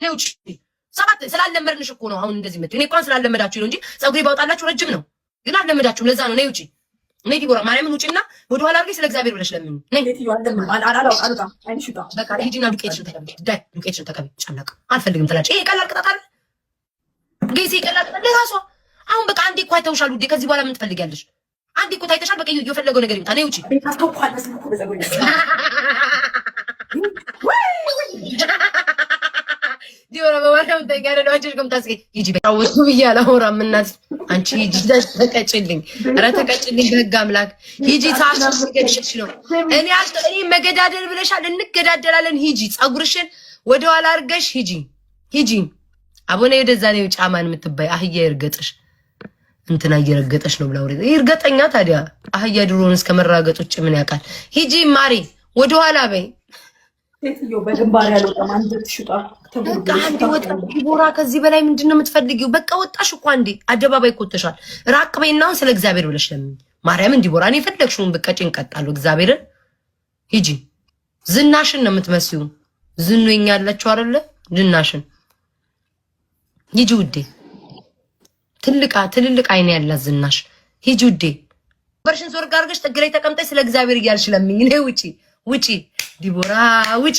ነውጭ ሰባት ስላለመድንሽ እኮ ነው አሁን እንደዚህ መጥቶ እኔ እንኳን ስላለመዳችሁ ነው እንጂ ፀጉሬ ባውጣላችሁ ረጅም ነው ግን አልለመዳችሁም ለዛ ነው ነውጭ ነይ ዲቦራ ማርያምን ውጭና ወደ ኋላ አድርገሽ ስለ እግዚአብሔር ብለሽ ለምን ነይ በቃ ሂጂና ዱቄትሽን ተቀቢ ዳይ ዱቄትሽን ተቀቢ ጨነቅ አልፈልግም ትላለች ይሄ ቀላል ቅጣት አይደል ጌሴ ቀላል ቅጣት ለራሷ አሁን በቃ አንዴ እኮ አይተውሻል ውዴ ከዚህ በኋላ ምን ትፈልጊያለሽ አንዴ እኮ ታይተሻል በቃ የፈለገው ነገር ይምጣ ነይ ውጪ ዲቦራ በማርያም ተጋረ ነው አንቺ ከምታስገኝ ሂጂ በታውሱ ብያለ አወራም እናት አንቺ ሂጂ ተቀጭልኝ ኧረ ተቀጭልኝ በህግ አምላክ ሂጂ ታስገድሽ ነው እኔ መገዳደል ብለሻል እንገዳደላለን ሂጂ ፀጉርሽን ወደ ኋላ አድርገሽ ሂጂ አቦኔ ወደዛ ነው ጫማን የምትባይ አህያ ይርገጥሽ እንትና እየረገጠሽ ነው ብላው ይርገጠኛ ታዲያ አህያ ድሮን እስከመራገጥ ውጭ ምን ያውቃል ሂጂ ማሪ ወደ ኋላ በይ ሴትዮ በግንባር ያለው ማንጀት ሽጣ በቃ አንዴ ወጣ ዲቦራ ከዚህ በላይ ምንድነው የምትፈልጊው በቃ ወጣሽ እኮ አንዴ አደባባይ ቆጥተሻል ራቅ በይና ስለ እግዚአብሔር ብለሽ ለምን ማርያምን ዲቦራ እኔ ፈለግሽውን በቃ ጭንቀጣለሁ እግዚአብሔርን ሂጂ ዝናሽን ነው የምትመስዩ ዝኑኛ ያላችሁ አይደለ ዝናሽን ሂጂ ውዴ ትልልቅ አይኔ ያላት ዝናሽ ሂጂ ውዴ በርሽን ዞር ጋር አድርገሽ ጥግ ላይ ተቀምጠሽ ስለ እግዚአብሔር እያልሽ ለምኝ ነይ ውጪ ዲቦራ ውጪ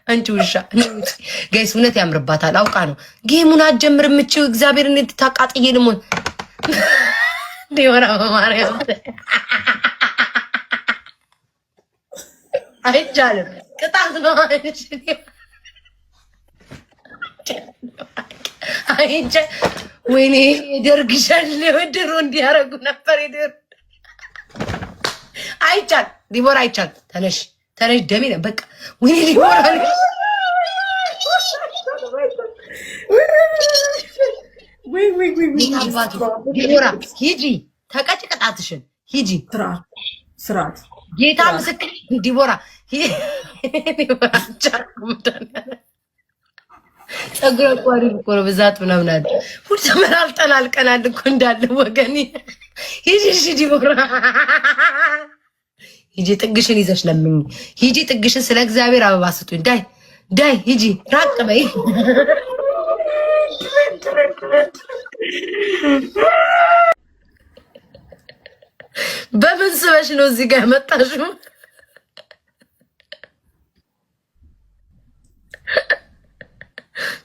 አንቺ ውሻ ውጪ ጋይስ እውነት ያምርባታል አውቃ ነው ጌሙን አትጀምርም እቺው እግዚአብሔርን እንድታቃጥዬ ልሞን ዲቦራ ማርያም አይቻልም ቅጣት ነው አይቼ ወይኔ ደርግሻል ወድሮ እንዲያረጉ ነበር ይደር አይቻል ዲቦራ አይቻል ተነሽ ደሜ ነው በቃ ወይኔ ዲቦራ ዲቦራ ሂጂ ተቀጭ ቅጣትሽን ሂጂ ስራት ጌታ ምስክር ዲቦራ ፀጉር አቋሪ እኮ ነው ብዛት ምናምን አለ ሁሉ ተመራርጠን አልቀናል እኮ እንዳለ ወገኔ ሂጂ ዲቦራ ሂጂ ጥግሽን ይዘሽ ለምን ሂጂ ጥግሽን ስለ እግዚአብሔር አበባ ስጡኝ ዳይ ሂጂ ራቅ በይ በምን ስበሽ ነው እዚህ ጋር መጣሽው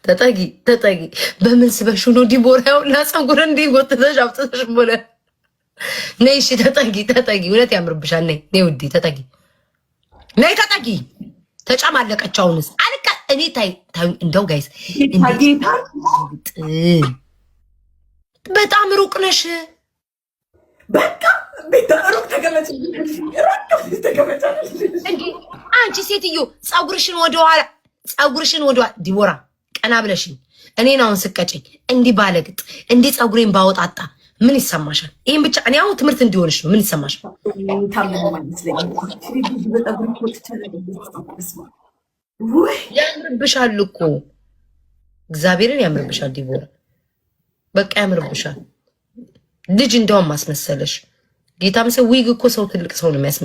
ተጠጊ በምን ስበሽ ነው ዲቦራው ለፀጉር እንዲጎተተሽ አውጥተሽ ሞለ ነይ እሺ ተጠጊ እውነት ያምርብሻል ነይ ውዴ ተጠጊ ተጫማለቀች አሁንስ አልቃ እኔ ታይ እንደው ጋይስ በጣም ሩቅ ነሽ በቃ ሩቅ ተቀመጭ አንቺ ሴትዮ ፀጉርሽን ወደኋላ ዲቦራ ቀና ብለሽኝ እኔን አሁን ስቀጭኝ እንዲህ ባለግጥ እንዲህ ፀጉሬን ባወጣጣ ምን ይሰማሻል? ይሄን ብቻ እኔ አሁን ትምህርት እንዲሆንሽ ነው። ምን ይሰማሻል? ያምርብሻል እኮ እግዚአብሔርን ያምርብሻል ዲቦራ በቃ ያምርብሻል። ልጅ እንደውም ማስመሰለሽ ጌታም ሰው ዊግ እኮ ሰው ትልቅ ሰው ነው የሚያስመስለው።